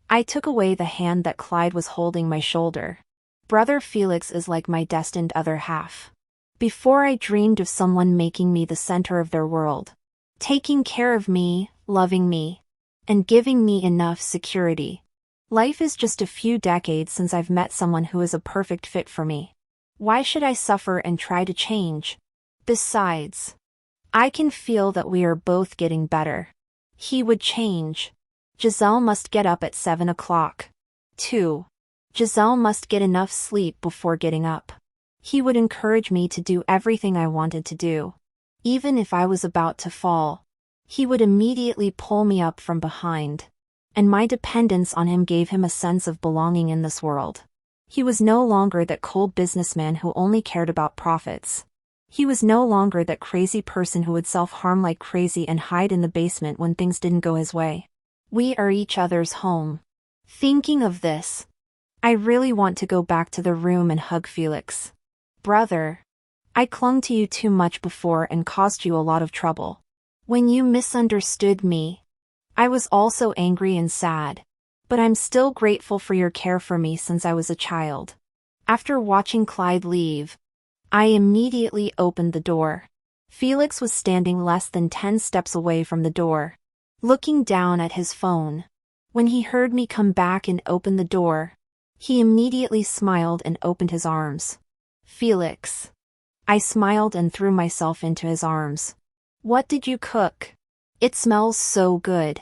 I took away the hand that Clyde was holding my shoulder. Brother Felix is like my destined other half. Before I dreamed of someone making me the center of their world. Taking care of me, loving me, and giving me enough security. Life is just a few decades since I've met someone who is a perfect fit for me. Why should I suffer and try to change? Besides, I can feel that we are both getting better. He would change. Giselle must get up at 7 o'clock. 2. Giselle must get enough sleep before getting up. He would encourage me to do everything I wanted to do. Even if I was about to fall, he would immediately pull me up from behind. And my dependence on him gave him a sense of belonging in this world. He was no longer that cold businessman who only cared about profits. He was no longer that crazy person who would self-harm like crazy and hide in the basement when things didn't go his way. We are each other's home. Thinking of this, I really want to go back to the room and hug Felix. Brother, I clung to you too much before and caused you a lot of trouble. When you misunderstood me, I was also angry and sad. But I'm still grateful for your care for me since I was a child. After watching Clyde leave, I immediately opened the door. Felix was standing less than 10 steps away from the door, looking down at his phone. When he heard me come back and open the door, he immediately smiled and opened his arms. Felix. I smiled and threw myself into his arms. What did you cook? It smells so good.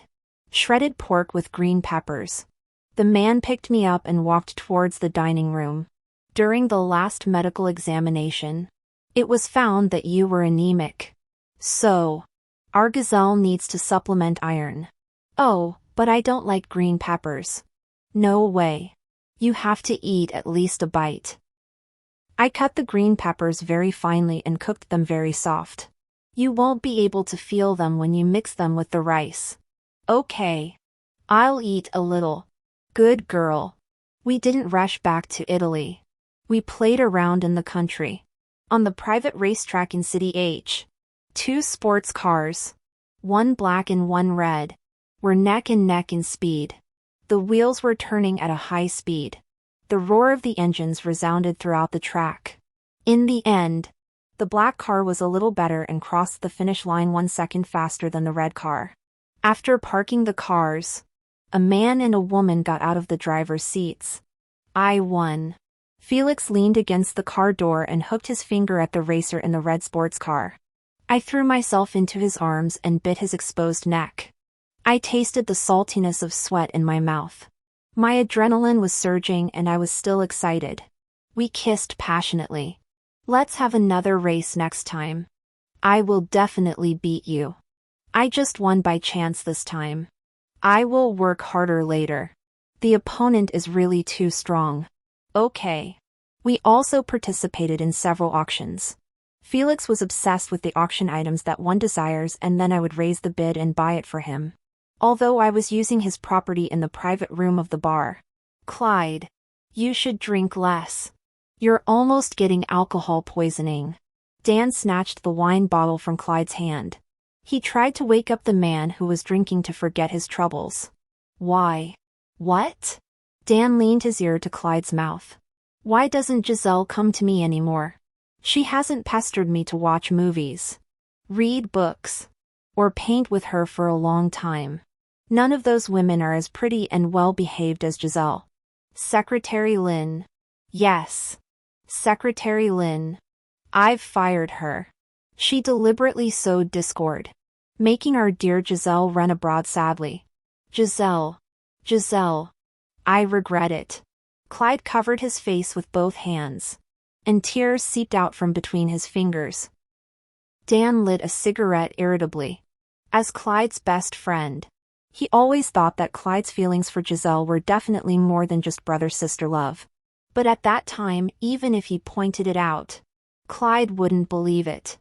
Shredded pork with green peppers. The man picked me up and walked towards the dining room. During the last medical examination, it was found that you were anemic. So, our gazelle needs to supplement iron. Oh, but I don't like green peppers. No way. You have to eat at least a bite. I cut the green peppers very finely and cooked them very soft. You won't be able to feel them when you mix them with the rice. Okay. I'll eat a little. Good girl. We didn't rush back to Italy. We played around in the country. On the private racetrack in City H. 2 sports cars, one black and one red, were neck and neck in speed. The wheels were turning at a high speed. The roar of the engines resounded throughout the track. In the end, the black car was a little better and crossed the finish line 1 second faster than the red car. After parking the cars, a man and a woman got out of the driver's seats. I won. Felix leaned against the car door and hooked his finger at the racer in the red sports car. I threw myself into his arms and bit his exposed neck. I tasted the saltiness of sweat in my mouth. My adrenaline was surging and I was still excited. We kissed passionately. Let's have another race next time. I will definitely beat you. I just won by chance this time. I will work harder later. The opponent is really too strong. Okay. We also participated in several auctions. Felix was obsessed with the auction items that one desires, and then I would raise the bid and buy it for him. Although I was using his property in the private room of the bar. Clyde, you should drink less. You're almost getting alcohol poisoning. Dan snatched the wine bottle from Clyde's hand. He tried to wake up the man who was drinking to forget his troubles. Why? What? Dan leaned his ear to Clyde's mouth. Why doesn't Giselle come to me anymore? She hasn't pestered me to watch movies, read books, or paint with her for a long time. None of those women are as pretty and well-behaved as Giselle. Secretary Lynn. Yes. Secretary Lynn. I've fired her. She deliberately sowed discord, making our dear Giselle run abroad sadly. Giselle. Giselle. I regret it. Clyde covered his face with both hands, and tears seeped out from between his fingers. Dan lit a cigarette irritably. As Clyde's best friend, he always thought that Clyde's feelings for Giselle were definitely more than just brother-sister love. But at that time, even if he pointed it out, Clyde wouldn't believe it.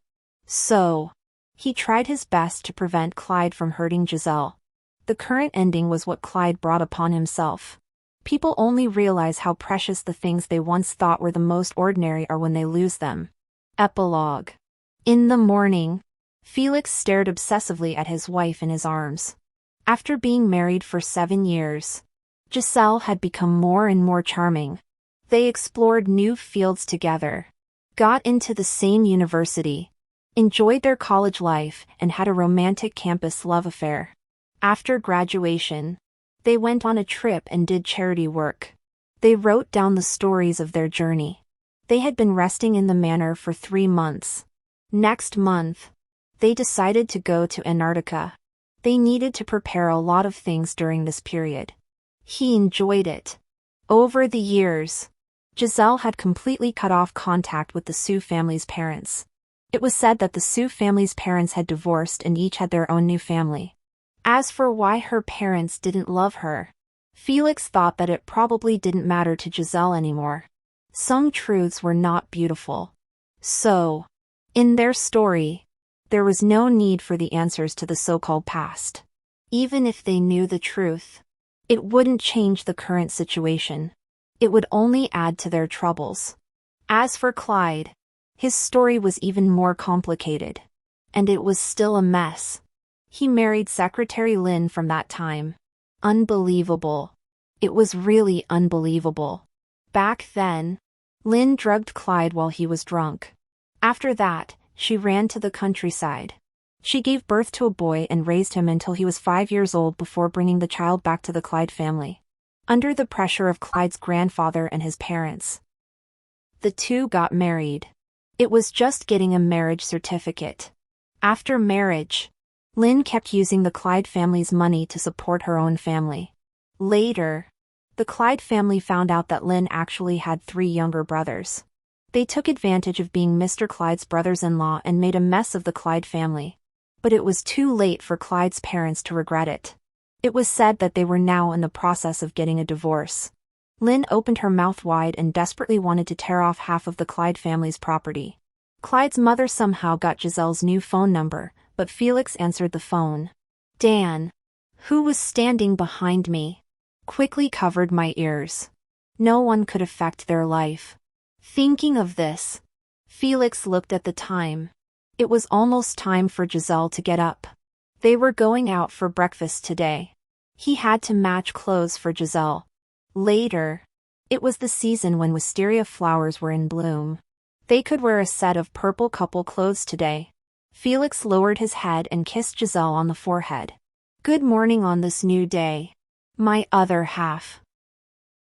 So, he tried his best to prevent Clyde from hurting Giselle. The current ending was what Clyde brought upon himself. People only realize how precious the things they once thought were the most ordinary are when they lose them. Epilogue. In the morning, Felix stared obsessively at his wife in his arms. After being married for 7 years, Giselle had become more and more charming. They explored new fields together, got into the same university, enjoyed their college life, and had a romantic campus love affair. After graduation, they went on a trip and did charity work. They wrote down the stories of their journey. They had been resting in the manor for 3 months. Next month, they decided to go to Antarctica. They needed to prepare a lot of things during this period. He enjoyed it. Over the years, Giselle had completely cut off contact with the So family's parents. It was said that the So family's parents had divorced and each had their own new family. As for why her parents didn't love her, Felix thought that it probably didn't matter to Giselle anymore. Some truths were not beautiful. So, in their story, there was no need for the answers to the so-called past. Even if they knew the truth, it wouldn't change the current situation. It would only add to their troubles. As for Clyde, his story was even more complicated. And it was still a mess. He married Secretary Lynn from that time. Unbelievable. It was really unbelievable. Back then, Lynn drugged Clyde while he was drunk. After that, she ran to the countryside. She gave birth to a boy and raised him until he was 5 years old before bringing the child back to the Clyde family. Under the pressure of Clyde's grandfather and his parents, the two got married. It was just getting a marriage certificate. After marriage, Lynn kept using the Clyde family's money to support her own family. Later, the Clyde family found out that Lynn actually had 3 younger brothers. They took advantage of being Mr. Clyde's brothers-in-law and made a mess of the Clyde family. But it was too late for Clyde's parents to regret it. It was said that they were now in the process of getting a divorce. Lynn opened her mouth wide and desperately wanted to tear off half of the Clyde family's property. Clyde's mother somehow got Giselle's new phone number, but Felix answered the phone. Dan, who was standing behind me, quickly covered my ears. No one could affect their life. Thinking of this, Felix looked at the time. It was almost time for Giselle to get up. They were going out for breakfast today. He had to match clothes for Giselle. Later, it was the season when wisteria flowers were in bloom. They could wear a set of purple couple clothes today. Felix lowered his head and kissed Giselle on the forehead. Good morning on this new day, my other half.